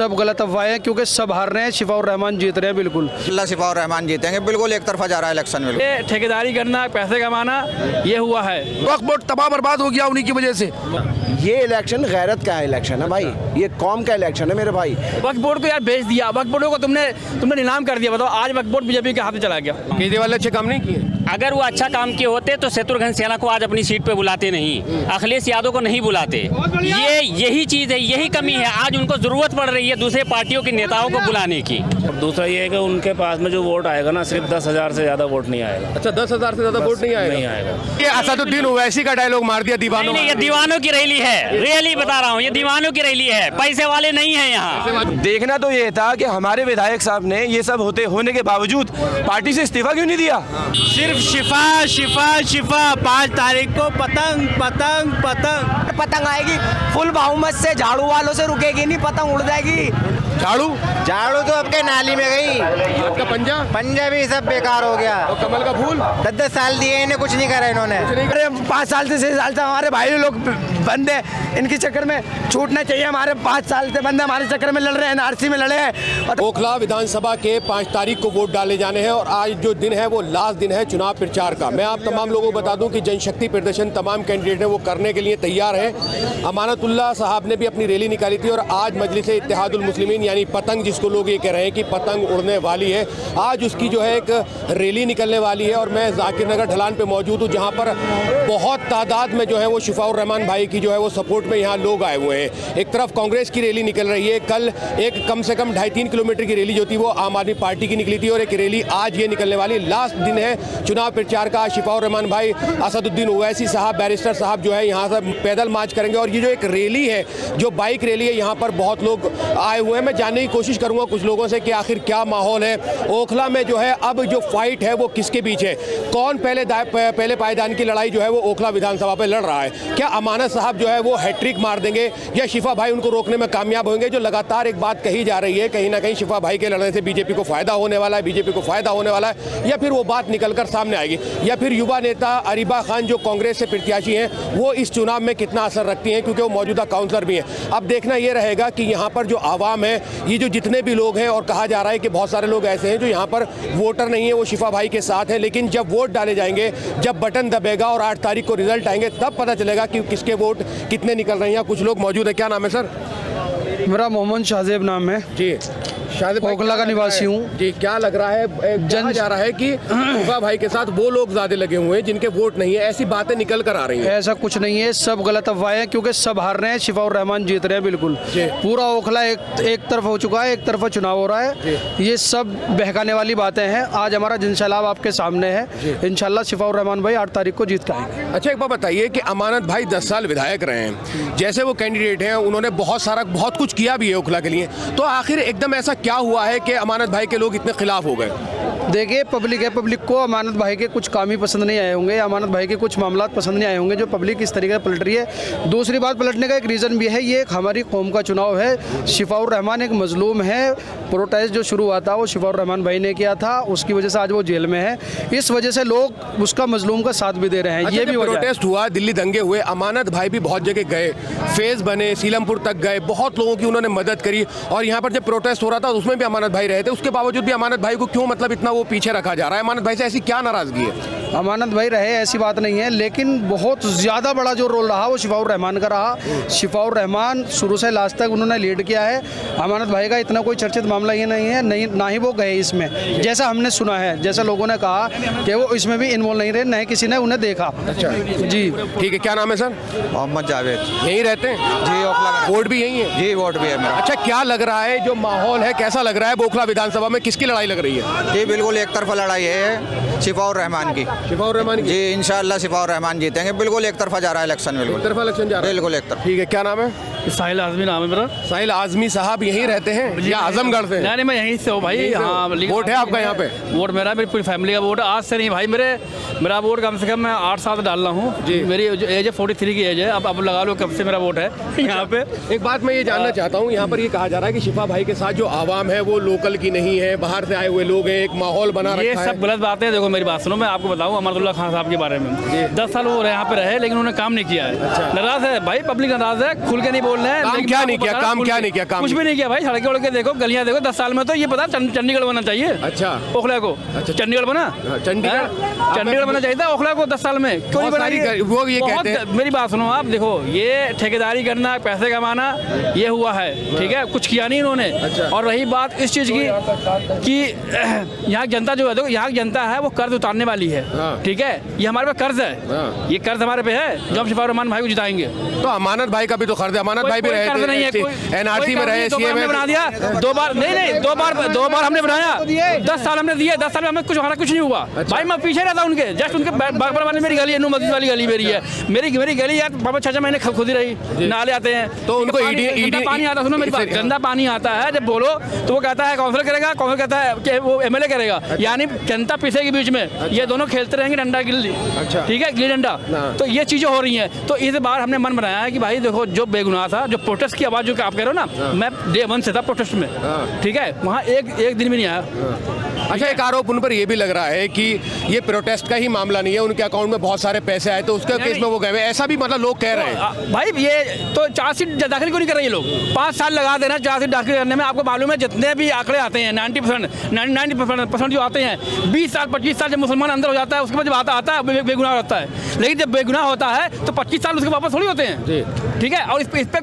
सब गलत अफवाहें हैं क्योंकि सब हार रहे हैं, शिफाउर रहमान जीत रहे हैं। बिल्कुल अल्लाह शिफाउर रहमान जीतेंगे, बिल्कुल एक तरफा जा रहा है इलेक्शन में। ये ठेकेदारी करना, पैसे कमाना, ये हुआ है। वक्त बोर्ड तबाह बर्बाद हो गया उन्हीं की वजह से। ये इलेक्शन गैरत का इलेक्शन है भाई, ये कौम का इलेक्शन है मेरे भाई। वक्फ बोर्ड को यार भेज दिया, वक्फ बोर्ड को तुमने नीलाम कर दिया। बताओ आज वक्फ बोर्ड बीजेपी के हाथ में चला गया। केजरीवाल अच्छे काम नहीं किए। अगर वो अच्छा काम किए होते तो शत्रुघ्न सिन्हा को आज अपनी सीट पे बुलाते नहीं, अखिलेश यादव को नहीं बुलाते। यही चीज़ है, यही कमी है। आज उनको जरूरत पड़ रही है दूसरे पार्टियों के नेताओं को बुलाने की। दूसरा ये है कि उनके पास में जो वोट आएगा ना, सिर्फ 10,000 से ज़्यादा वोट नहीं आएगा। अच्छा, 10,000 से ज़्यादा वोट नहीं आएगा। ये असदुद्दीन ओवैसी का डायलॉग मार दिया दीवानों। नहीं, ये दीवानों की रैली है, रियली बता रहा हूँ, ये दीवानों की रैली है, पैसे वाले नहीं है यहाँ। देखना तो ये था कि हमारे विधायक साहब ने ये सब होने के बावजूद पार्टी से इस्तीफा क्यों नहीं दिया। सिर्फ शिफा शिफा शिफा 5 तारीख को पतंग पतंग पतंग पतंग आएगी फुल बहुमत से, झाड़ू वालों से रुकेगी नहीं, पतंग उड़ जाएगी। झाड़ू तो आपके नाली में गई, आपका पंजा भी सब बेकार हो गया। और कमल का फूल 10 साल दिए, इन्हें कुछ नहीं करा इन्होंने। अरे 5 साल से 6 साल से हमारे भाई लोग बंद है, इनके चक्कर में छूटना चाहिए। हमारे 5 साल से बंद है, हमारे चक्कर में लड़ रहे हैं, एनआरसी में लड़े हैं। ओखला विधानसभा के 5 तारीख को वोट डाले जाने हैं और आज जो दिन है वो लास्ट दिन है चुनाव प्रचार का। मैं आप तमाम लोगों को बता दूं कि जनशक्ति प्रदर्शन तमाम कैंडिडेट हैं वो करने के लिए तैयार हैं। अमानतुल्लाह साहब ने भी अपनी रैली निकाली थी और आज मजलिस इत्तेहादुल मुस्लिमीन यानी पतंग, जिसको लोग ये कह रहे हैं कि पतंग उड़ने वाली है, आज उसकी जो है एक रैली निकलने वाली है। और मैं जाकिर नगर ढलान पे मौजूद हूँ जहाँ पर बहुत तादाद में जो है वो शिफाउर रहमान भाई की जो है वो सपोर्ट में यहाँ लोग आए हुए हैं। एक तरफ कांग्रेस की रैली निकल रही है, कल एक कम से कम 2.5-3 किलोमीटर की रैली जो थी वो आम आदमी पार्टी की निकली थी और एक रैली आज ये निकलने वाली। लास्ट दिन है चुनाव प्रचार का। शिफाउर रहमान भाई, असदुद्दीन ओवैसी साहब, बैरिस्टर साहब जो है यहाँ से पैदल मार्च करेंगे और ये जो एक रैली है, जो बाइक रैली है, यहाँ पर बहुत लोग आए हुए हैं। मैं जानने की कोशिश करूँगा कुछ लोगों से कि आखिर क्या माहौल है ओखला में, जो है अब जो फाइट है वो किसके बीच है, कौन पहले पायदान की लड़ाई जो है वो ओखला विधानसभा पे लड़ रहा है। क्या अमानत साहब जो है वो हैट्रिक मार देंगे या शिफा भाई उनको रोकने में कामयाब होंगे। जो लगातार एक बात कही जा रही है, कहीं ना कहीं शिफा भाई के लड़ने से बीजेपी को फायदा होने वाला है, बीजेपी को फायदा होने वाला है, या फिर वो बात निकलकर सामने आएगी, या फिर युवा नेता अरीबा खान जो कांग्रेस से प्रत्याशी हैं वो इस चुनाव में कितना असर रखती हैं, क्योंकि वो मौजूदा काउंसलर भी हैं। अब देखना ये रहेगा कि यहाँ पर जो आवाम है, ये जो जितने भी लोग हैं, और कहा जा रहा है कि बहुत सारे लोग ऐसे हैं जो यहाँ पर वोटर नहीं है, वो शिफा भाई के साथ हैं, लेकिन जब वोट डाले जाएंगे, जब बटन दबेगा और 8 तारीख को रिजल्ट आएंगे, तब पता चलेगा कि किसके वोट कितने निकल रहे हैं। कुछ लोग मौजूद है। क्या नाम है सर? मेरा मोहम्मद शाहजेब नाम है जी, शाहजेब भाई, ओखला का निवासी हूँ जी। क्या लग रहा है, कहा जा रहा है कि शिफा भाई के साथ वो लोग ज्यादा लगे हुए हैं जिनके वोट नहीं है, ऐसी बातें निकल कर आ रही हैं। ऐसा कुछ नहीं है, सब गलत अफवाहें हैं क्योंकि सब हार रहे हैं, शिफाउर रहमान जीत रहे हैं। बिल्कुल पूरा ओखला एक तरफ हो चुका है, एक तरफा चुनाव हो रहा है। ये सब बहकाने वाली बातें हैं। आज हमारा जनसैलाब आपके सामने है, इंशाल्लाह शिफाउर रहमान भाई 8 तारीख को जीत के आएंगे। अच्छा, एक बात बताइए कि अमानत भाई 10 साल विधायक रहे हैं, जैसे वो कैंडिडेट हैं, उन्होंने बहुत कुछ किया भी है ओखला के लिए, तो आखिर एकदम ऐसा क्या हुआ है कि अमानत भाई के लोग इतने खिलाफ हो गए? देखिए, पब्लिक है, पब्लिक को अमानत भाई के कुछ काम ही पसंद नहीं आए होंगे, अमानत भाई के कुछ मामला पसंद नहीं आए होंगे जो पब्लिक इस तरीके से पलट रही है। दूसरी बात, पलटने का एक रीज़न भी है, ये एक हमारी कौम का चुनाव है। शिफाउर रहमान एक मजलूम है, प्रोटेस्ट जो शुरू हुआ था वो शिफाउर रहमान भाई ने किया था, उसकी वजह से आज वो जेल में है। इस वजह से लोग उसका मजलूम का साथ भी दे रहे हैं। अच्छा, ये भी प्रोटेस्ट हुआ, दिल्ली दंगे हुए, अमानत भाई भी बहुत जगह गए, फेज बने, सीलमपुर तक गए, बहुत लोगों की उन्होंने मदद करी, और यहाँ पर जब प्रोटेस्ट हो रहा था उसमें भी अमानत भाई रहे थे। उसके बावजूद भी अमानत भाई को क्यों मतलब इतना वो पीछे रखा जा रहा है? अमानत भाई से ऐसी क्या नाराजगी है? अमानत भाई रहे, ऐसी बात नहीं है, लेकिन बहुत ज़्यादा बड़ा जो रोल रहा वो शिफाउर रहमान का रहा। शिफाउर रहमान शुरू से लास्ट तक उन्होंने लीड किया है। अमानत भाई का इतना कोई चर्चित मामला ये नहीं है, नहीं ना ही वो गए इसमें, जैसा हमने सुना है, जैसा लोगों ने कहा कि वो इसमें भी इन्वॉल्व नहीं रहे, न किसी ने उन्हें देखा। अच्छा जी, ठीक है। क्या नाम है सर? मोहम्मद जावेद। यहीं रहते हैं जी, ओखला में। वोट भी यहीं है? जी, वोट भी है मेरा। अच्छा, क्या लग रहा है, जो माहौल है कैसा लग रहा है ओखला विधानसभा में, किसकी लड़ाई लग रही है? जी, बिल्कुल एक तरफा लड़ाई है शिफाउर रहमान की। शिफाउर रहमान की? जी, इंशाल्लाह शिफाउर रहमान जीतेंगे, बिल्कुल एक तरफा जा रहा है इलेक्शन। बिल्कुल तरफा इलेक्शन जा रहा है? बिल्कुल एक तरफा। ठीक है। क्या नाम है? साहिल आजमी नाम है मेरा। साहिल आजमी साहब यहीं रहते हैं या आजमगढ़ से? नहीं, मैं यहीं से हूँ भाई। हाँ, वोट है आपका यहाँ पे? वोट मेरा, मेरी पूरी फैमिली का वोट है। आज से नहीं भाई, मेरा वोट कम से कम मैं 8 साल डाल रहा हूँ। मेरी एज है 43 की एज है। अब लगा लो कब से मेरा वोट है यहाँ पे। एक बात मैं ये जानना चाहता हूँ, यहाँ पर ये कहा जा रहा है कि शिफा भाई के साथ जो आवाम है वो लोकल की नहीं है, बाहर से आए हुए लोग हैं, एक माहौल बना रखा है। ये सब गलत बातें हैं। देखो मेरी बात सुनो, मैं आपको बताऊँ अमानतुल्लाह खान साहब के बारे में। 10 साल वो यहाँ पे रहे लेकिन उन्होंने काम नहीं किया है। नाराज है भाई, पब्लिक नाराज है, खुल के नहीं बोल रहे हैं काम लेकिन क्या मैं नहीं आपको किया? बता रहा काम हूँ, क्या नहीं किया? काम कुछ भी नहीं किया भाई। सड़कें उड़के देखो, गलियां देखो, 10 साल में तो ये पता चंडीगढ़ बनना चाहिए। अच्छा। ओखला को चंडीगढ़ बना, चंडीगढ़ बनना चाहिए था ओखला को 10 साल में, क्यों नहीं बहुत बना? सारी वो ये बहुत- कहते हैं। मेरी बात सुनो आप, देखो ये ठेकेदारी करना, पैसे कमाना, ये हुआ है, ठीक है, कुछ किया नहीं इन्होंने। और रही बात इस चीज़ की कि यहाँ जनता जो है, देखो यहाँ की जनता है वो कर्ज उतारने वाली है, ठीक है, ये हमारे पे कर्ज है, ये कर्ज हमारे पे है जो हम शिफाउर रहमान भाई को जिताएंगे। तो अमानत भाई का भी तो खर्च है, अमानत भाई भी कोई रहे कर्ज नहीं है, थे, एनआरसी में रहे, सीए में बना दिया, दो बार हमने बनाया, 10 साल हमने दिए, 10 साल में हमें हमारा कुछ नहीं हुआ भाई। मैं पीछे रहता उनके, जस्ट उनके बगल वाली मेरी गली है, नू मस्जिद वाली गली मेरी है, मेरी गली यार 5-6 महीने खुद ही रही, नाले आते हैं तो उनको गंदा पानी आता है। सुनो मेरी बात, गंदा पानी आता है, जब बोलो तो वो कहता है काउंसिलर करेगा, काउंसिलर कहता है कि वो एमएलए करेगा, यानी जनता पीछे के बीच में ये दोनों खेलते रहेंगे डंडा गिल्ली, ठीक है, गिल्ली डंडा। तो ये चीजें हो रही हैं। तो इस बार हमने मन बनाया है कि भाई देखो जो बेगुनाह था, जो प्रोटेस्ट की आवाज जो आप कह रहे हो ना, मैं डे 1 से था प्रोटेस्ट में, ठीक है, वहाँ एक दिन भी नहीं आया। अच्छा, एक आरोप उन पर यह भी लग रहा है कि ये प्रोटेस्ट का ही मामला नहीं है, उनके अकाउंट में बहुत सारे पैसे आए तो उसके केस में वो गए हुए, ऐसा भी मतलब लोग कह रहे हैं। भाई ये तो चार्जशीट दाखिल क्यों नहीं कर रहे ये लोग? 5 साल लगा देना चार्जशीट दाखिल करने में। आपको मालूम है जितने भी आंकड़े आते हैं 90% जो आते हैं, 20 साल 25 साल जब मुसलमान अंदर हो जाता है, उसके बाद जब आता है बेगुनाह होता है। लेकिन जब बेगुनाह होता है तो 25 साल उसके वापस थोड़ी होते हैं, ठीक है। और इस पे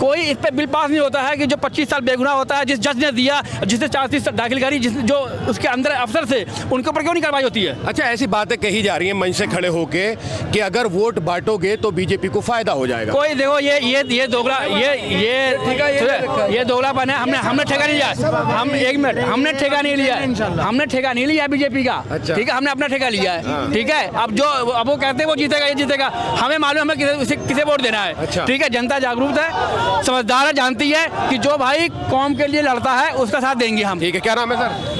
कोई इस पे बिल पास नहीं होता है कि जो 25 साल बेगुनाह होता है, जिस जज ने दिया, जिसने चार्जशीट दाखिल करी, जो उसके अंदर अफसर थे, उनके ऊपर क्यों नहीं कार्रवाई होती है? अच्छा, ऐसी बातें कही जा रही हैं मंच से खड़े होके कि अगर वोट बांटोगे तो बीजेपी को फायदा हो जाएगा। कोई देखो ये दोगला ये दोगलापन है। हमने ठेका नहीं लिया, हम 1 मिनट, हमने ठेका नहीं लिया बीजेपी का, ठीक है, हमने अपना ठेका लिया है, ठीक है। अब वो कहते हैं वो जीतेगा, ये जीतेगा, हमें मालूम है किसे वोट देना है, ठीक है। जनता जागरूक है, समझदार है, जानती है कि जो भाई कौम के लिए लड़ता है उसका साथ देंगे हम। ठीक है, क्या नाम है सर?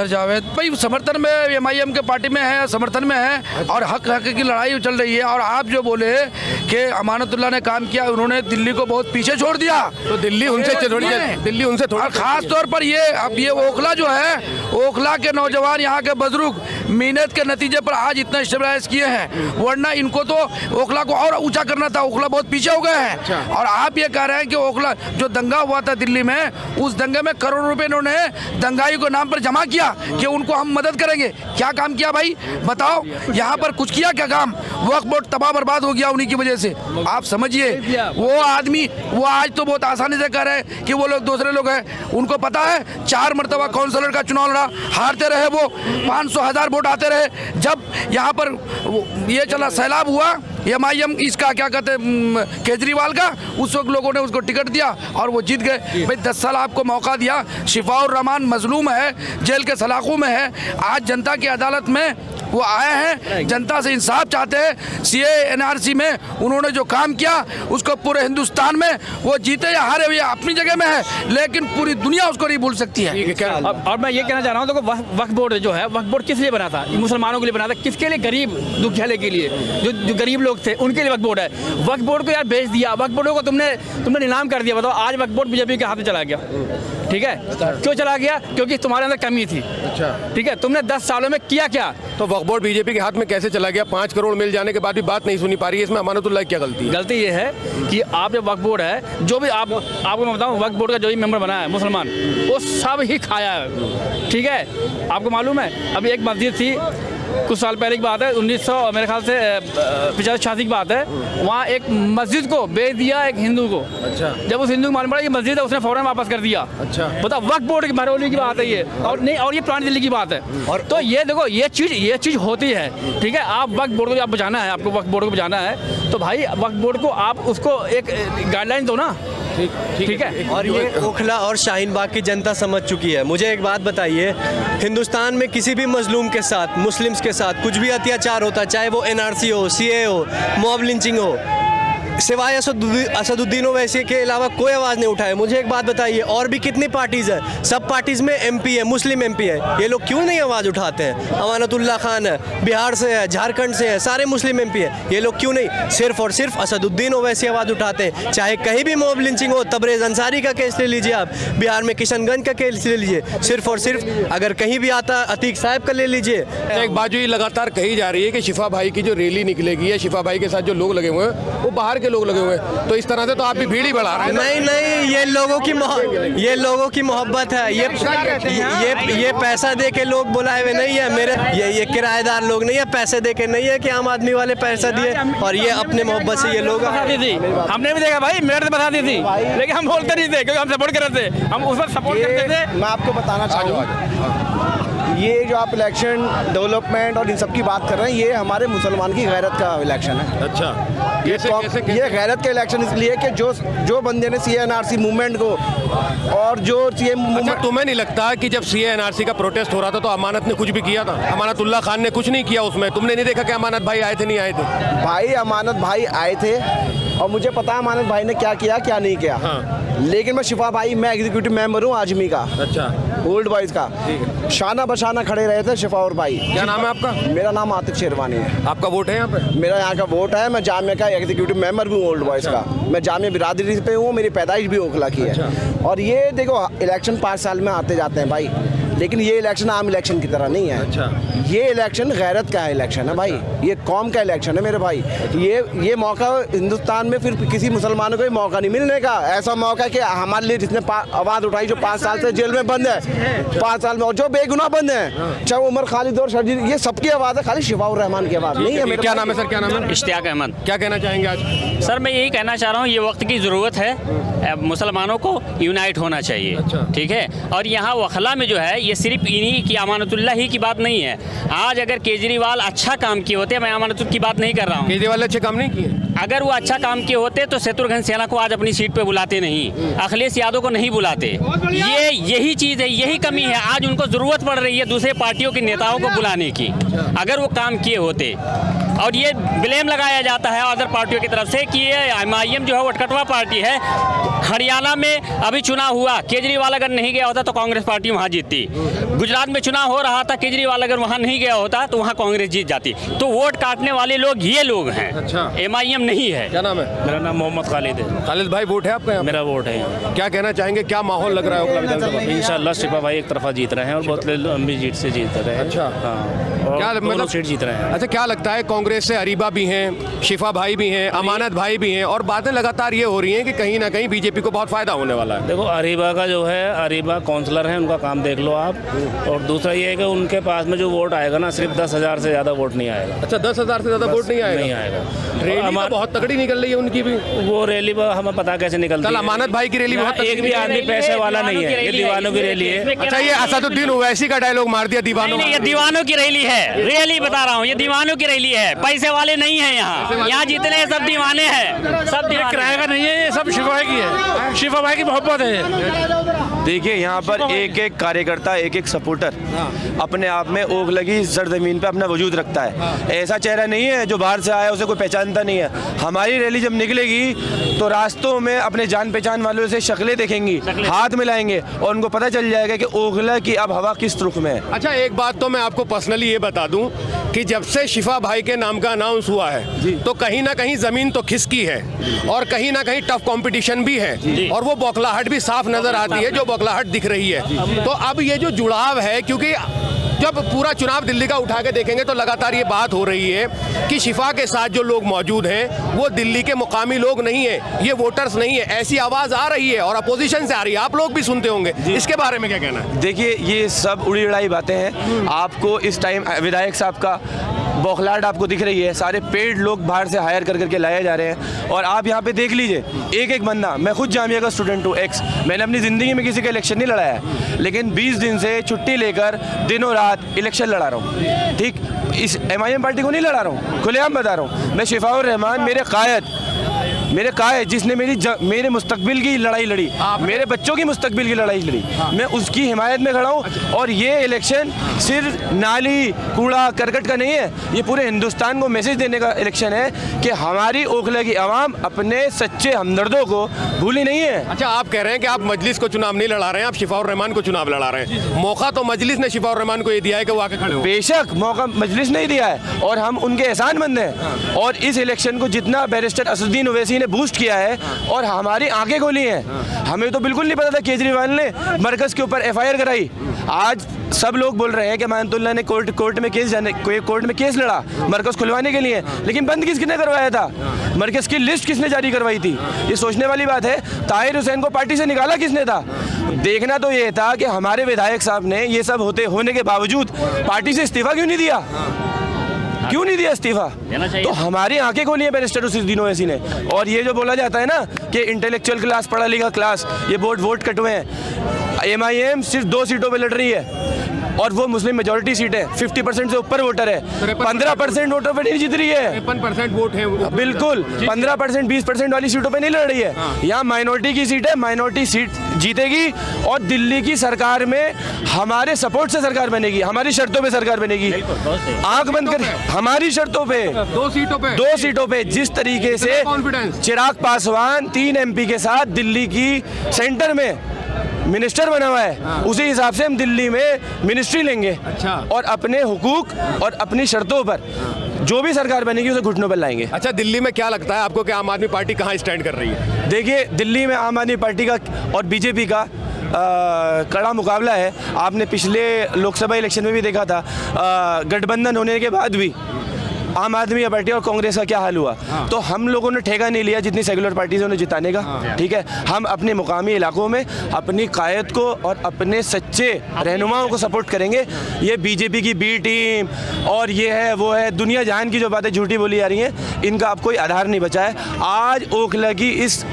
जावेद भाई समर्थन में एमआईएम के पार्टी में है, समर्थन में है, और हक की लड़ाई चल रही है। और आप जो बोले कि अमानतुल्लाह ने काम किया, उन्होंने दिल्ली को बहुत पीछे छोड़ दिया, तो दिल्ली उनसे थोड़ी खास तौर पर ये ओखला जो है, ओखला के नौजवान यहाँ के बुजुर्ग मेहनत के नतीजे पर आज इतना स्टेबलाइज किए हैं, वरना इनको तो ओखला को और ऊंचा करना था। ओखला बहुत पीछे हो गए हैं। और आप ये कह रहे हैं कि ओखला जो दंगा हुआ था दिल्ली में, उस दंगे में करोड़ों रुपए इन्होंने दंगाई को नाम पर जमा किया कि उनको हम मदद करेंगे। क्या काम किया भाई बताओ? यहाँ पर कुछ किया क्या काम? वक्फ बोर्ड तबाह बर्बाद हो गया उन्हीं की वजह से। आप समझिए, वो आदमी वो आज तो बहुत आसानी से कह रहे हैं कि वो लोग दूसरे लोग हैं। उनको पता है 4 मरतबा काउंसलर का चुनाव लड़ा, हारते रहे, वो 500,000 वोट आते रहे। जब यहाँ पर ये चला सैलाब हुआ एमआईएम इसका क्या कहते हैं केजरीवाल का, उस वक्त लोगों ने उसको टिकट दिया और वो जीत गए। भाई 10 साल आपको मौका दिया। शिफाउर रहमान मजलूम है, जेल के सलाखों में है, आज जनता की अदालत में वो आए हैं, जनता से इंसाफ चाहते हैं। सीए एनआरसी में उन्होंने जो काम किया उसको पूरे हिंदुस्तान में, वो जीते या हारे ये अपनी जगह में है, लेकिन पूरी दुनिया उसको नहीं भूल सकती है। और मैं ये कहना चाह रहा हूँ, देखो वक्फ बोर्ड जो है, वक्फ बोर्ड किस लिए बना था? मुसलमानों के लिए बना था। किसके लिए? गरीब दुखियाले के लिए, जो गरीब लोग थे उनके लिए वक्फ बोर्ड है। वक्फ बोर्ड को यार बेच दिया, वक्फ बोर्ड को तुमने नीलाम कर दिया। बताओ, आज वक्फ बोर्ड बीजेपी के हाथ में चला गया, ठीक है। क्यों चला गया? क्योंकि तुम्हारे अंदर कमी थी, ठीक है। तुमने 10 सालों में किया क्या? तो वक्फ बोर्ड बीजेपी के हाथ में कैसे चला गया? 5 करोड़ मिल जाने के बाद भी बात नहीं सुनी पा रही है, इसमें अमानतुल्लाह की क्या गलती है? गलती ये है कि आप जब वक्फ बोर्ड है, जो भी आपको मैं बताऊं, वक्फ बोर्ड का जो भी मेंबर बना है मुसलमान, वो सब ही खाया है, ठीक है। आपको मालूम है, अभी एक मस्जिद थी, कुछ साल पहले की बात है, 1900 मेरे ख्याल से 85 की बात है, वहाँ एक मस्जिद को बेच दिया एक हिंदू को। अच्छा। जब उस हिंदू को मालूम पड़ा कि मस्जिद है, उसने फौरन वापस कर दिया। अच्छा। बताओ, वक्फ बोर्ड की भरौली की बात है ये, और नहीं, और ये पुरानी दिल्ली की बात है। और तो ये देखो, ये चीज़ होती है, ठीक है। आप वक्फ बोर्ड को आप बचाना है, आपको वक्फ बोर्ड को बचाना है, तो भाई वक्फ बोर्ड को आप उसको एक गाइडलाइन दो ना, ठीक है। और ये ओखला और शाहीन बाग की जनता समझ चुकी है। मुझे एक बात बताइए, हिंदुस्तान में किसी भी मजलूम के साथ, मुस्लिम्स के साथ कुछ भी अत्याचार होता है, चाहे वो एनआरसी हो, सीए हो, मॉब लिंचिंग हो, सिवाय असदुद्दीन ओवैसी के अलावा कोई आवाज़ नहीं उठाए। मुझे एक बात बताइए, और भी कितनी पार्टीज़ है? सब पार्टीज़ में एमपी है, मुस्लिम एमपी है, ये लोग क्यों नहीं आवाज़ उठाते हैं? अमानतुल्लाह खान है, बिहार से है, झारखंड से है, सारे मुस्लिम एमपी है, ये लोग क्यों नहीं? सिर्फ और सिर्फ असदुद्दीन ओवैसी आवाज़ उठाते हैं। चाहे कहीं भी मॉब लिंचिंग हो, तबरेज़ अंसारी का केस ले लीजिए, आप बिहार में किशनगंज का केस ले लीजिए, सिर्फ और सिर्फ अगर कहीं भी आता अतीक साहब का ले लीजिए। एक बात जो ये लगातार कही जा रही है कि शिफा भाई की जो रैली निकलेगी या शिफा भाई के साथ जो लोग लगे हुए हैं वो बाहर के लोग लगे हुए हैं, तो इस तरह से तो आप भी भीड़ ही बढ़ा रहे हैं। नहीं नहीं, ये लोगों की मोहब्बत है। ये पैसा दे के लोग बुलाए हुए नहीं है मेरे, ये किराएदार लोग नहीं है, पैसे दे के नहीं है कि आम आदमी वाले पैसा दिए, और ये अपने मोहब्बत से ये लोग थी। हमने भी देखा भाई, मेरिट बता दी थी, लेकिन हम बोलते नहीं थे क्योंकि हम सपोर्ट कर रहे थे, हम उस वक्त सपोर्ट करते थे। मैं आपको बताना चाहूँगा, ये जो आप इलेक्शन डेवलपमेंट और इन सब की बात कर रहे हैं, ये हमारे मुसलमान की गैरत का इलेक्शन है। अच्छा, ये गैरत का इलेक्शन इसलिए कि जो बंदे ने CA/NRC मूवमेंट को और जो अच्छा, तुम्हें नहीं लगता कि जब CA/NRC का प्रोटेस्ट हो रहा था तो अमानत ने कुछ भी किया था? अमानतुल्लाह खान ने कुछ नहीं किया उसमें, तुमने नहीं देखा कि अमानत भाई आए थे नहीं आए थे? भाई अमानत भाई आए थे और मुझे पता है अमानत भाई ने क्या किया क्या नहीं किया। लेकिन मैं शिफा भाई, मैं एग्जीक्यूटिव मेंबर हूँ आजमी का, अच्छा, ओल्ड बॉयज का। शाना बशाना खड़े रहे थे शिफा और भाई। क्या नाम है आपका? मेरा नाम आतिफ शेरवानी है। आपका वोट है यहाँ पे? मेरा यहाँ का वोट है। मैं जामिया का एग्जीक्यूटिव मेंबर भी हूँ ओल्ड बॉयज का। मैं जामिया बिरादरी पे हूँ, मेरी पैदाइश भी ओखला की है। और ये देखो, इलेक्शन 5 साल में आते जाते हैं भाई, लेकिन ये इलेक्शन आम इलेक्शन की तरह नहीं है। अच्छा, ये इलेक्शन गैरत का इलेक्शन है भाई, ये कौम का इलेक्शन है मेरे भाई। ये मौका हिंदुस्तान में फिर किसी मुसलमानों को ये मौका नहीं मिलने का। ऐसा मौका है कि हमारे लिए जिसने आवाज़ उठाई, जो 5 साल से जेल में बंद है, 5 साल में, और जो बेगुनाह बंद है, चाहे उमर खालिद और शर्जील, ये सबकी आवाज़ है, खाली शिफाउर रहमान की आवाज़ नहीं है। क्या नाम है सर? क्या नाम है? इश्तियाक अहमद। क्या कहना चाहेंगे आज? सर मैं यही कहना चाह रहा हूँ, ये वक्त की ज़रूरत है, मुसलमानों को यूनाइट होना चाहिए। अच्छा। ठीक है, और यहाँ वखला में जो है, ये सिर्फ इन्हीं की अमानतुल्लाह ही की बात नहीं है। आज अगर केजरीवाल अच्छा काम किए होते, मैं अमानतुल्लाह की बात नहीं कर रहा हूँ, केजरीवाल अच्छे काम नहीं किए। अगर वो अच्छा काम किए होते तो शत्रुघ्न सिन्हा को आज अपनी सीट पे बुलाते नहीं, अखिलेश यादव को नहीं बुलाते। यही चीज़ है, यही कमी है। आज उनको ज़रूरत पड़ रही है दूसरे पार्टियों के नेताओं को बुलाने की, अगर वो काम किए होते। और ये ब्लेम लगाया जाता है अदर पार्टियों की तरफ से कि ये MIM जो है वो कटवा पार्टी है। हरियाणा में अभी चुनाव हुआ, केजरीवाल अगर नहीं गया होता तो कांग्रेस पार्टी वहाँ जीतती। गुजरात में चुनाव हो रहा था, केजरीवाल अगर वहाँ नहीं गया होता तो वहाँ कांग्रेस जीत जाती। तो वोट काटने वाले लोग ये लोग हैं। अच्छा। MIM नहीं है। क्या नाम है? मेरा नाम मोहम्मद खालिद है। खालिद भाई, वोट है आपका यहाँ? मेरा वोट है यहाँ। क्या कहना चाहेंगे, क्या माहौल लग रहा है ओखला विधानसभा? इंशाल्लाह शिफा भाई एक तरफा जीत रहे हैं और बहुत लंबी जीत से जीत रहे हैं। अच्छा, हाँ, और क्या दोनों सीट जीत रहे हैं। अच्छा, क्या लगता है कांग्रेस से अरीबा भी हैं, शिफा भाई भी हैं, अमानत भाई भी हैं, और बातें लगातार ये हो रही हैं कि कहीं ना कहीं बीजेपी को बहुत फायदा होने वाला है? देखो, अरीबा का जो है, अरीबा काउंसलर है, उनका काम देख लो आप। और दूसरा ये है कि उनके पास में जो वोट आएगा ना, सिर्फ 10,000 से ज़्यादा वोट नहीं आएगा। अच्छा, 10,000 से ज़्यादा वोट नहीं आएगा? नहीं आएगा। रैली तो बहुत तगड़ी निकल रही है उनकी भी। वो रैली हमें पता कैसे निकलती है। कल अमानत भाई की रैली बहुत एक भी आदमी पैसे वाला नहीं है, ये दीवानों की रैली है। अच्छा, ये असदुद्दीन ओवैसी का डायलॉग मार दिया, दीवानों। नहीं, ये दीवानों की रैली है, रियली बता रहा हूँ, ये दीवानों की रैली है, पैसे वाले नहीं है यहाँ जितने सब दीवाने हैं, सब किराए का नहीं है, ये सब शिफा भाई की है, शिफा भाई की मोहब्बत है। देखिए, यहाँ पर एक एक कार्यकर्ता, एक एक सपोर्टर अपने आप में ओख लगी जर जमीन पे अपना वजूद रखता है। ऐसा चेहरा नहीं है जो बाहर से आया उसे कोई पहचानता नहीं है। हमारी रैली जब निकलेगी तो रास्तों में अपने जान पहचान वालों से शक्लें देखेंगी, हाथ मिलाएंगे और उनको पता चल जाएगा कि ओखला की अब हवा किस रुख में है। अच्छा, एक बात तो मैं आपको पर्सनली ये बता दूं कि जब से शिफा भाई के नाम का अनाउंस हुआ है तो कहीं ना कहीं जमीन तो खिसकी है और कहीं ना कहीं टफ कंपटीशन भी है, और वो बौखलाहट भी साफ नजर आती है, जो बौखलाहट दिख रही है। तो अब ये जो जुड़ाव है, क्योंकि जब पूरा चुनाव दिल्ली का उठा के देखेंगे तो लगातार ये बात हो रही है कि शिफा के साथ जो लोग मौजूद हैं वो दिल्ली के मुकामी लोग नहीं है, ये वोटर्स नहीं है, ऐसी आवाज आ रही है और अपोजिशन से आ रही है। आप लोग भी सुनते होंगे, इसके बारे में क्या कहना है? देखिए, ये सब उड़ी उड़ाई बातें हैं। आपको इस टाइम विधायक साहब का बौखलाहट आपको दिख रही है, सारे पेड लोग बाहर से हायर कर करके लाए जा रहे हैं। और आप यहाँ पे देख लीजिए, एक एक बंदा, मैं खुद जामिया का स्टूडेंट हूँ, मैंने अपनी ज़िंदगी में किसी का इलेक्शन नहीं लड़ाया, लेकिन 20 दिन से छुट्टी लेकर दिनों रात इलेक्शन लड़ा रहा हूँ। ठीक, इस MIM पार्टी को नहीं लड़ा रहा हूँ, खुलेआम बता रहा हूँ। मैं शिफाउर रहमान, मेरे कायद जिसने मेरे मुस्तकबिल की लड़ाई लड़ी, मेरे बच्चों की मुस्तकबिल की लड़ाई लड़ी, मैं उसकी हिमायत में खड़ा हूँ। और ये इलेक्शन सिर्फ नाली कूड़ा करकट का नहीं है, ये पूरे हिंदुस्तान को मैसेज देने का इलेक्शन है कि हमारी ओखला की आवाम अपने सच्चे हमदर्दों को भूली नहीं है। अच्छा, आप कह रहे हैं कि आप मजलिस को चुनाव नहीं लड़ा रहे हैं, आप शिफाउर रहमान को चुनाव लड़ा रहे हैं। मौका तो मजलिस ने शिफाउर रहमान को ये दिया है कि वो आके खड़े हो। बेशक मौका मजलिस नहीं दिया है और हम उनके एहसानमंद हैं। और इस इलेक्शन को जितना बैरिस्टर असदुद्दीन ओवैसी ने बूस्ट किया है और हमारी आंखें खोली हैं, हमें तो बिल्कुल नहीं पता था केजरीवाल ने मरकज के ऊपर FIR कराई। आज सब लोग बोल रहे हैं कि अमानतुल्लाह ने कोर्ट में केस लड़ा मरकज खुलवाने के लिए, लेकिन बंद किसने करवाया था? मरकज़ की लिस्ट किसने जारी करवाई थी? ये सोचने वाली बात है। ताहिर हुसैन को पार्टी से निकाला किसने था? देखना तो ये था कि हमारे विधायक साहब ने ये सब होने के बावजूद पार्टी से इस्तीफा क्यों नहीं दिया? क्यों नहीं दिया इस्तीफा? तो हमारी आंखें खोली है बैरिस्टर नसीरुद्दीन ओवैसी ने। और ये जो बोला जाता है ना कि इंटेलेक्चुअल क्लास, पढ़ा लिखा क्लास, ये वोट कटवे हैं। MIM सिर्फ 2 सीटों पे लड़ रही है और वो मुस्लिम मेजॉरिटी सीट है, 50% से ऊपर वोटर है, 15% वोटों पे नहीं जीत रही है। 53% वोट है बिल्कुल 15% 20% वाली सीटों पे नहीं लड़ रही है। यहाँ माइनॉरिटी की सीट है, माइनॉरिटी सीट जीतेगी और दिल्ली की सरकार में हमारे सपोर्ट से सरकार बनेगी, हमारी शर्तों पे सरकार बनेगी। आंख बंद कर, हमारी शर्तों पे 2 सीटों पे जिस तरीके से चिराग पासवान 3 MP के साथ दिल्ली की सेंटर में मिनिस्टर बना हुआ है, उसी हिसाब से हम दिल्ली में मिनिस्ट्री लेंगे। अच्छा। और अपने हुकूक और अपनी शर्तों पर जो भी सरकार बनेगी उसे घुटनों पर लाएंगे। अच्छा, दिल्ली में क्या लगता है आपको कि आम आदमी पार्टी कहाँ स्टैंड कर रही है? देखिए, दिल्ली में आम आदमी पार्टी का और बीजेपी का कड़ा मुकाबला है। आपने पिछले लोकसभा इलेक्शन में भी देखा था, गठबंधन होने के बाद भी आम आदमी पार्टी और कांग्रेस का क्या हाल हुआ। तो हम लोगों ने ठेका नहीं लिया जितनी सेकुलर पार्टी से उन्हें जिताने का। ठीक है, हम अपने मुकामी इलाकों में अपनी कायद को और अपने सच्चे रहनुमाओं को सपोर्ट करेंगे। ये बीजेपी की बी टीम और ये है वो है, दुनिया जहान की जो बातें झूठी बोली जा रही हैं, इनका अब कोई आधार नहीं बचा है। आज ओखला की इस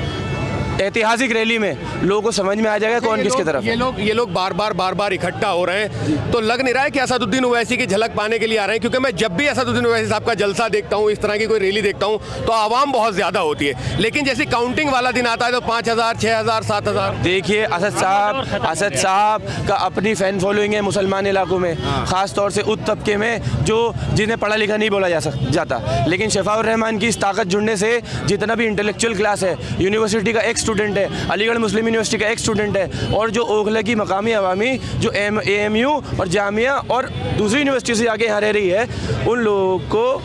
ऐतिहासिक रैली में लोगों को समझ में आ जाएगा कौन किसकी तरफ। ये लोग बार बार इकट्ठा हो रहे हैं, तो लग नहीं रहा है कि असदुद्दीन ओवैसी की झलक पाने के लिए आ रहे हैं? क्योंकि मैं जब भी असदुद्दीन ओवैसी साहब का जलसा देखता हूँ, इस तरह की कोई रैली देखता हूँ, तो आवाम बहुत ज्यादा होती है, लेकिन जैसे काउंटिंग वाला दिन आता है तो 5000, 6000, 7000। देखिए, असद साहब का अपनी फैन फॉलोइंग है मुसलमान इलाकों में, खास तौर से उस तबके में जो जिन्हें पढ़ा लिखा नहीं बोला जाता। लेकिन शफाउर रहमान की इस ताकत जुड़ने से जितना भी इंटेलेक्चुअल क्लास है, यूनिवर्सिटी का एक स्टूडेंट है, अलीगढ़ मुस्लिम यूनिवर्सिटी का एक स्टूडेंट है, और जो ओखला की मकामी अवामी जो AMU और जामिया और दूसरी यूनिवर्सिटी से आगे यहाँ रह रही है, उन लोगों को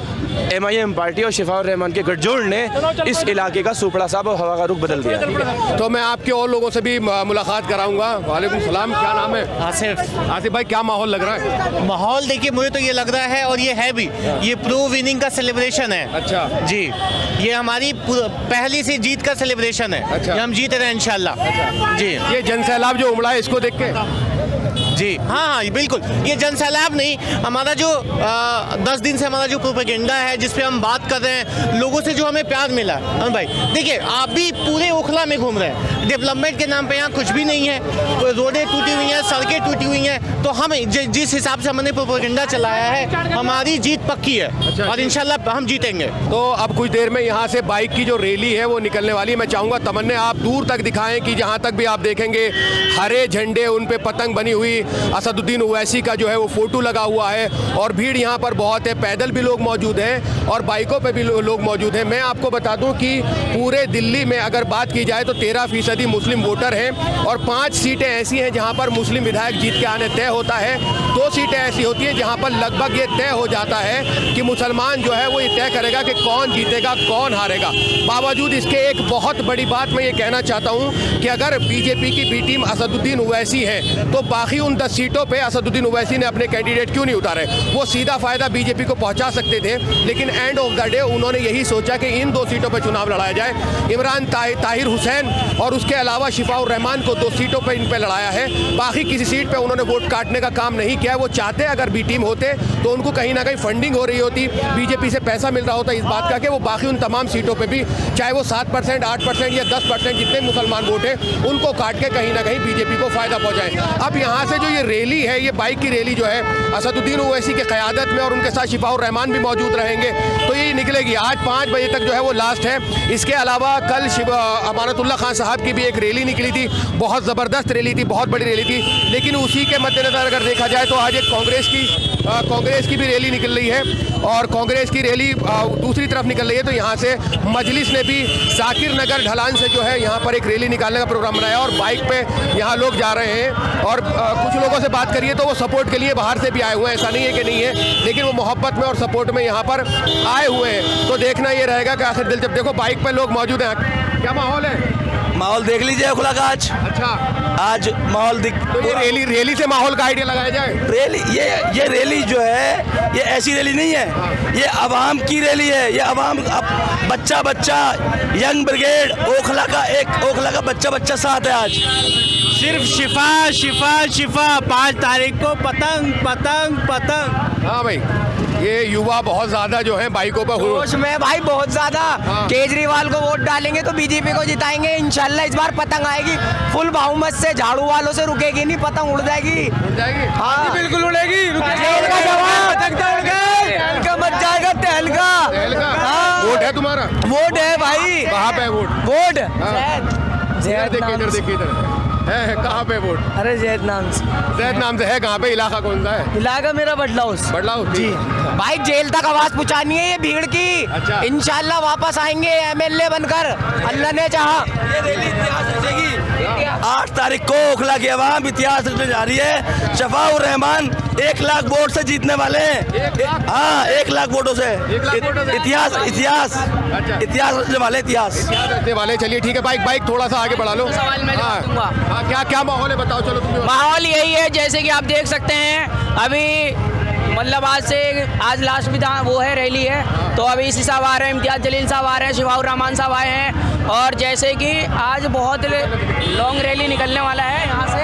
MIM पार्टी और शफाउर रहमान के गठजोड़ ने इस इलाके का सुपड़ा साहब और हवा का रुख बदल दिया। तो मैं आपके और लोगों से भी मुलाकात कराऊंगा। वालेकुम सलाम, क्या नाम है? आसिफ भाई, क्या माहौल लग रहा है? माहौल देखिए, मुझे तो ये लग रहा है, और ये है भी, ये प्रो विनिंग का सेलिब्रेशन है। अच्छा जी, ये हमारी पहली सी जीत का सेलिब्रेशन है। अच्छा। ये हम जीत रहे हैं इंशाल्लाह। जी, ये जनसैलाब जो उमड़ा है, इसको देख के जी हाँ, बिल्कुल, ये जनसैलाब नहीं, हमारा जो 10 दिन से हमारा जो प्रोपेगेंडा है, जिस पे हम बात कर रहे हैं, लोगों से जो हमें प्यार मिला है भाई। देखिए, आप भी पूरे ओखला में घूम रहे हैं, डेवलपमेंट के नाम पे यहाँ कुछ भी नहीं है, रोडें टूटी हुई हैं, सड़कें टूटी हुई हैं, तो हम जिस हिसाब से हमने प्रोपेगेंडा चलाया है, हमारी जीत पक्की है। अच्छा, और इंशाल्लाह हम जीतेंगे। तो अब कुछ देर में यहाँ से बाइक की जो रैली है वो निकलने वाली है। मैं चाहूँगा तमन्ना आप दूर तक दिखाएं कि जहाँ तक भी आप देखेंगे हरे झंडे, उन पे पतंग बनी हुई, असदुद्दीन ओवैसी का जो है वो फोटो लगा हुआ है, और भीड़ यहाँ पर बहुत है। पैदल भी लोग मौजूद हैं और बाइकों पे भी लोग मौजूद हैं। मैं आपको बता दूं कि पूरे दिल्ली में अगर बात की जाए तो 13% मुस्लिम वोटर हैं, और 5 सीटें ऐसी हैं जहाँ पर मुस्लिम विधायक जीत के आने तय होता है। 2 सीटें ऐसी होती हैं जहाँ पर लगभग ये तय हो जाता है कि मुसलमान जो है वो ये तय करेगा कि कौन जीतेगा, कौन हारेगा। बावजूद इसके एक बहुत बड़ी बात मैं ये कहना चाहता हूँ कि अगर बीजेपी की बी टीम असदुद्दीन ओवैसी है, तो बाकी उन 10 सीटों पे असदुद्दीन ओवैसी ने अपने कैंडिडेट क्यों नहीं उतारे? वो सीधा फायदा बीजेपी को पहुंचा सकते थे, लेकिन एंड ऑफ द डे उन्होंने यही सोचा कि इन 2 सीटों पे चुनाव लड़ाया जाए। इमरान ताहिर हुसैन और उसके अलावा शफाउर रहमान को 2 सीटों पे इन पे लड़ाया है। बाकी किसी सीट पे उन्होंने वोट काटने का काम नहीं किया। वो चाहते अगर बी टीम होते तो उनको कहीं ना कहीं फंडिंग हो रही होती, बीजेपी से पैसा मिल रहा होता इस बात का कि वो बाकी उन तमाम सीटों पर भी, चाहे वो 7%, 8% या 10% जितने मुसलमान वोट हैं, उनको काट के कहीं ना कहीं बीजेपी को फायदा पहुंचाए। अब यहाँ से जो ये रैली है, ये बाइक की रैली जो है, असदुद्दीन ओवैसी की क़यादत में, और उनके साथ शफाउर रहमान भी मौजूद रहेंगे, तो ये निकलेगी। आज 5 बजे तक जो है वो लास्ट है। इसके अलावा कल अमानतुल्लाह खान साहब की भी एक रैली निकली थी, बहुत ज़बरदस्त रैली थी, बहुत बड़ी रैली थी, लेकिन उसी के मद्देनज़र अगर देखा जाए तो आज एक कांग्रेस की भी रैली निकल रही है, और कांग्रेस की रैली दूसरी तरफ निकल रही है। तो यहाँ से मजलिस ने भी जाकिर नगर ढलान से जो है यहाँ पर एक रैली निकालने का प्रोग्राम बनाया, और बाइक पे यहाँ लोग जा रहे हैं। और कुछ लोगों से बात करिए तो वो सपोर्ट के लिए बाहर से भी आए हुए हैं, ऐसा नहीं है कि नहीं है, लेकिन वो मोहब्बत में और सपोर्ट में यहाँ पर आए हुए हैं। तो देखना ये रहेगा कि आखिर दिल, जब देखो बाइक पे लोग मौजूद हैं। क्या माहौल है? माहौल देख लीजिए ओखला का आज। अच्छा, आज माहौल तो ये रैली से माहौल का आइडिया लगाया जाए। रैली ये रैली जो है ये ऐसी रैली नहीं है, ये अवाम की रैली है। ये अवाम बच्चा बच्चा यंग ब्रिगेड ओखला का बच्चा साथ है आज। सिर्फ शिफा शिफा शिफा 5 तारीख को पतंग पतंग पतंग। हाँ भाई, ये युवा बहुत ज्यादा जो है बाइकों पर जोश में भाई बहुत ज्यादा। केजरीवाल को वोट डालेंगे तो बीजेपी को जिताएंगे इंशाल्लाह। इस बार पतंग आएगी फुल बहुमत से, झाड़ू वालों से रुकेगी नहीं, पतंग उड़ जाएगी। हाँ बिल्कुल उड़ेगी। जेल का जवाब तहलका मच जाएगा, तहलका। हाँ। वोट है तुम्हारा? वोट है भाई। कहाँ पे वोट? वोट इधर देखिए इधर है कहाँ पे वोट? अरे जैद नाम से। जैद नाम से है। कहाँ पे? इलाका कौन सा है? इलाका मेरा बडलाउस। बडलाउस जी। भाई जेल तक आवाज पहुंचानी है ये भीड़ की। अच्छा। इंशाल्लाह वापस आएंगे एमएलए बनकर, अल्लाह ने चाहा। 8 तारीख को ओखला की आवाम इतिहास रचने जा रही है। शफाउर रहमान 1 लाख वोट से जीतने वाले हैं। हाँ 1 लाख वोटों से। इतिहास रचने वाले रचने वाले। चलिए ठीक है, बाइक थोड़ा सा आगे बढ़ा लो। सवाल मैं जवाब दूंगा। क्या माहौल है बताओ। चलो तुम माहौल यही है जैसे कि आप देख सकते हैं अभी, मतलब आज लास्ट विधान वो है रैली है, तो अभी इसी साहब आ रहे हैं, इम्तियाज जलील साहब आ रहे हैं, शिफाउर रहमान साहब आए हैं, और जैसे कि आज बहुत लॉन्ग रैली निकलने वाला है यहाँ से,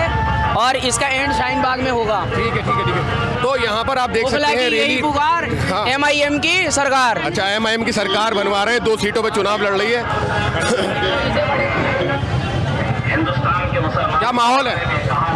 और इसका एंड शाहीन बाग में होगा। ठीक है। तो यहाँ पर आप देख सकते हैं रैली पुकार MIM की सरकार। अच्छा, MIM की सरकार बनवा रहे हैं। 2 सीटों पे चुनाव लड़ रही है। क्या माहौल है?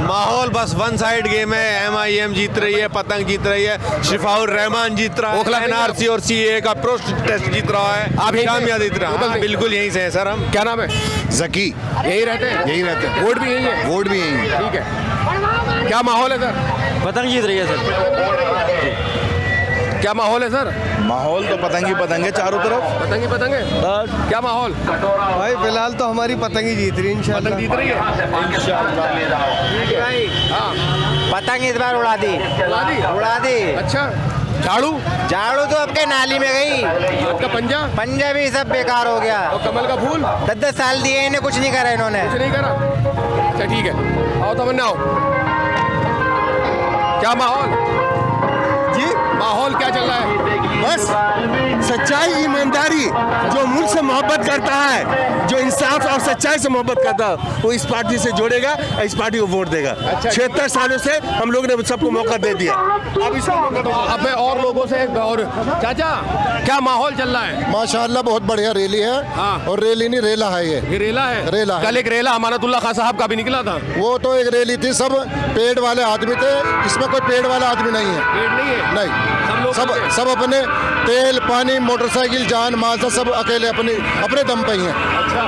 माहौल बस वन साइड गेम है। MIM जीत रही है, पतंग जीत रही है, शिफाउर रहमान जीत रहा है, ओखला NRC और CA का प्रोटेस्ट जीत रहा है, आप जामिया जीत रहा है। बिल्कुल यहीं से है सर हम। क्या नाम है? जकी। यही रहते हैं? यही रहते हैं। वोट भी यही है? वोट भी यही है। ठीक है। क्या माहौल है सर? पतंग जीत रही है सर। क्या माहौल है सर? माहौल तो पतंग है चारों तरफ। पतंग है। क्या माहौल? भाई फिलहाल तो हमारी पतंग ही जीत रही है इंशाल्लाह। पतंग जीत रही है पतंग इस बार उड़ा दी। अच्छा, झाड़ू तो आपके नाली में गई। आपका पंजा भी सब बेकार हो गया। और कमल का फूल 10 साल दिए इन्हें, कुछ नहीं करा इन्होंने। कुछ नहीं करा। अच्छा ठीक है, आओ तमन्ना आओ। क्या माहौल जी? माहौल क्या चल रहा है? बस सच्चाई ईमानदारी, जो मुल्क से मोहब्बत करता है, जो इंसाफ और सच्चाई से मोहब्बत करता है, वो इस पार्टी से जोड़ेगा, इस पार्टी को वोट देगा। 76 सालों से हम लोग ने सबको मौका दे दिया। अब मैं और लोगों से और चाचा, क्या माहौल चल रहा है? माशाअल्लाह बहुत बढ़िया रैली है। और रैली नहीं रेला है। ये रेला है। रेला है। कल एक रेला अमानतुल्लाह खान साहब का भी निकला था। वो तो एक रैली थी, सब पेड़ वाले आदमी थे, इसमें कोई पेड़ वाला आदमी नहीं है। पेड़ नहीं है? नहीं, सब अपने तेल पानी मोटरसाइकिल जान माल सब अकेले अपने दम पे ही हैं। अच्छा।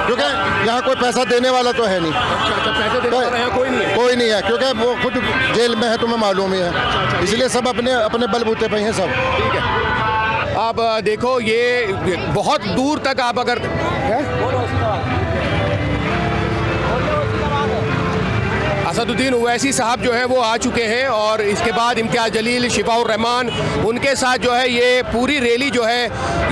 क्योंकि यहाँ कोई पैसा देने वाला तो है नहीं। अच्छा, पैसे देने वाला यहाँ कोई नहीं है। क्योंकि वो खुद जेल में है, तुम्हें मालूम ही है। इसलिए सब अपने बलबूते पे हैं सब। ठीक है। आप देखो ये बहुत दूर तक आप अगर असदुद्दीन ओवैसी साहब जो है वो आ चुके हैं, और इसके बाद इम्तियाज जलील, शिफाउर रहमान, उनके साथ जो है ये पूरी रैली जो है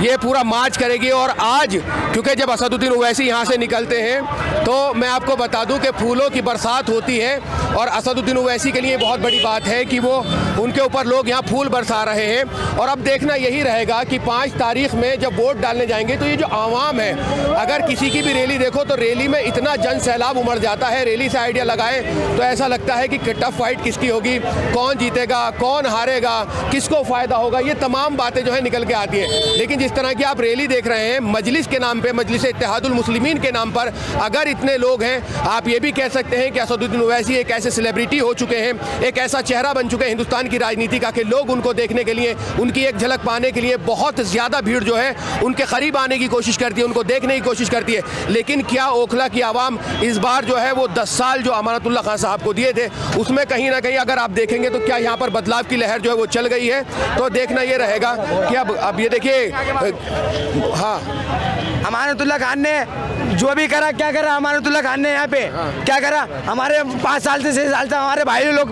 ये पूरा मार्च करेगी। और आज क्योंकि जब असदुद्दीन ओवैसी यहाँ से निकलते हैं तो मैं आपको बता दूं कि फूलों की बरसात होती है, और असदुद्दीन ओवैसी के लिए बहुत बड़ी बात है कि वो उनके ऊपर लोग यहाँ फूल बरसा रहे हैं। और अब देखना यही रहेगा कि 5 तारीख में जब वोट डालने जाएंगे तो ये जो आवाम है, अगर किसी की भी रैली देखो तो रैली में इतना जन सैलाब उमड़ जाता है। रैली से आइडिया लगाए तो ऐसा लगता है कि टफ फाइट किसकी होगी, कौन जीतेगा, कौन हारेगा, किसको फ़ायदा होगा, ये तमाम बातें जो है निकल के आती हैं। लेकिन जिस तरह की आप रैली देख रहे हैं मजलिस के नाम पे, मजलिस इत्तेहादुल मुस्लिमीन के नाम पर अगर इतने लोग हैं, आप ये भी कह सकते हैं कि असदुद्दीन ओवैसी एक ऐसे सेलिब्रिटी हो चुके हैं, एक ऐसा चेहरा बन चुके हैं हिंदुस्तान की राजनीति का कि लोग उनको देखने के लिए, उनकी एक झलक पाने के लिए बहुत ज़्यादा भीड़ जो है उनके करीब आने की कोशिश करती है, उनको देखने की कोशिश करती है। लेकिन क्या ओखला की आवाम इस बार जो है वो 10 साल जो अमानतुल्लाह खान साहब को दिए थे उसमें कहीं ना कहीं अगर आप देखेंगे तो क्या यहाँ पर बदलाव की लहर जो है वो चल गई है? तो देखना ये रहेगा कि अब ये देखिए, हाँ, अमानतुल्लाह खान ने जो भी करा, क्या करा अमानतुल्लाह खान ने यहाँ पे, क्या करा? हमारे 5 साल से 6 साल से हमारे भाई लोग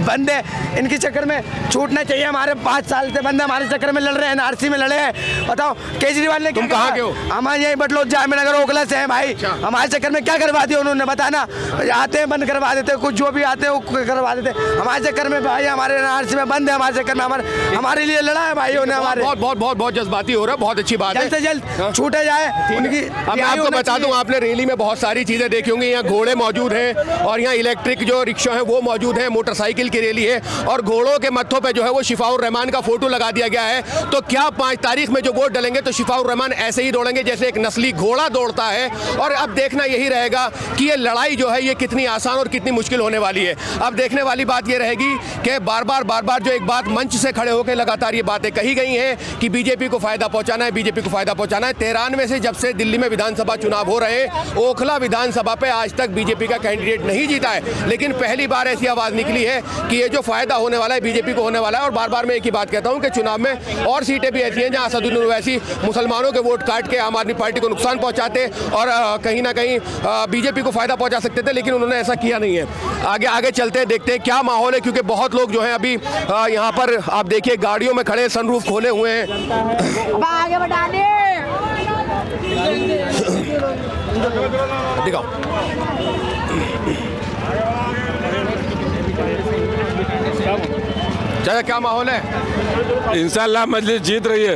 बंद है, इनके चक्कर में छूटना चाहिए। हमारे 5 साल से बंद है, हमारे चक्कर में लड़ रहे हैं, NRC में लड़े हैं। बताओ केजरीवाल ने, तुम कहाँ के हो? हमारे यही बटलोद जामनगर ओखला से हैं भाई। हमारे चक्कर में क्या करवा दिया उन्होंने, बताना? आते हैं बंद करवा देते, कुछ जो भी आते हैं वो करवा देते। हमारे चक्कर में भाई हमारे NRC में बंद है, हमारे चक्कर में हमारे लिए लड़ा है भाइयों ने। हमारे बहुत बहुत बहुत बहुत जज्बाती हो रहा है, बहुत अच्छी बात है। जल्द से जल्द छूटे जाए उनकी। अब मैं आपको बता दूं, आपने रैली में बहुत सारी चीजें देखी होंगी। यहाँ घोड़े मौजूद हैं और यहाँ इलेक्ट्रिक जो रिक्शा है वो मौजूद है, मोटरसाइकिल की रैली है और घोड़ों के मत्थों पे जो है वो शिफाउर रहमान का फोटो लगा दिया गया है। तो क्या 5 तारीख में जो वोट डलेंगे तो शिफाउर रहमान ऐसे ही दौड़ेंगे जैसे एक नस्ली घोड़ा दौड़ता है। और अब देखना यही रहेगा कि ये लड़ाई जो है ये कितनी आसान और कितनी मुश्किल होने वाली है। अब देखने वाली बात ये रहेगी कि बार बार जो एक बात मंच से खड़े होकर लगातार ये बातें कही गई हैं कि बीजेपी को फायदा पहुंचाना है, बीजेपी को फायदा पहुंचाना है। 93 से जब से दिल्ली में विधानसभा चुनाव हो रहे हैं, ओखला विधानसभा पे आज तक बीजेपी का कैंडिडेट नहीं जीता है, लेकिन पहली बार ऐसी आवाज निकली है कि ये जो फायदा होने वाला है बीजेपी को होने वाला है। और बार बार मैं एक ही बात कहता हूं कि चुनाव में और सीटें भी ऐसी हैं जहां असदुद्दीन ओवैसी मुसलमानों के वोट काट के आम आदमी पार्टी को नुकसान पहुंचाते और कहीं ना कहीं बीजेपी को फायदा पहुंचा सकते थे, लेकिन उन्होंने ऐसा किया नहीं है। आगे चलते हैं, देखते हैं क्या माहौल है, क्योंकि बहुत लोग जो हैं अभी यहाँ पर आप देखिए गाड़ियों में खड़े, सनरूफ खोले हुए हैं। आगे बढ़ाने दिखाओ। चाचा क्या माहौल है? इंशाल्लाह मजलिस जीत रही है,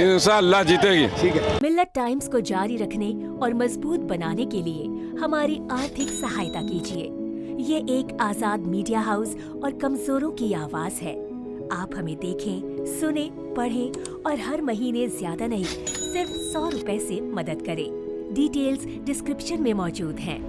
इंशाल्लाह जीतेगी। ठीक है। मिल्लत टाइम्स को जारी रखने और मजबूत बनाने के लिए हमारी आर्थिक सहायता कीजिए। ये एक आजाद मीडिया हाउस और कमजोरों की आवाज है। आप हमें देखें, सुने, पढ़ें और हर महीने ज्यादा नहीं, सिर्फ 100 रुपए से मदद करें। डिटेल्स डिस्क्रिप्शन में मौजूद हैं।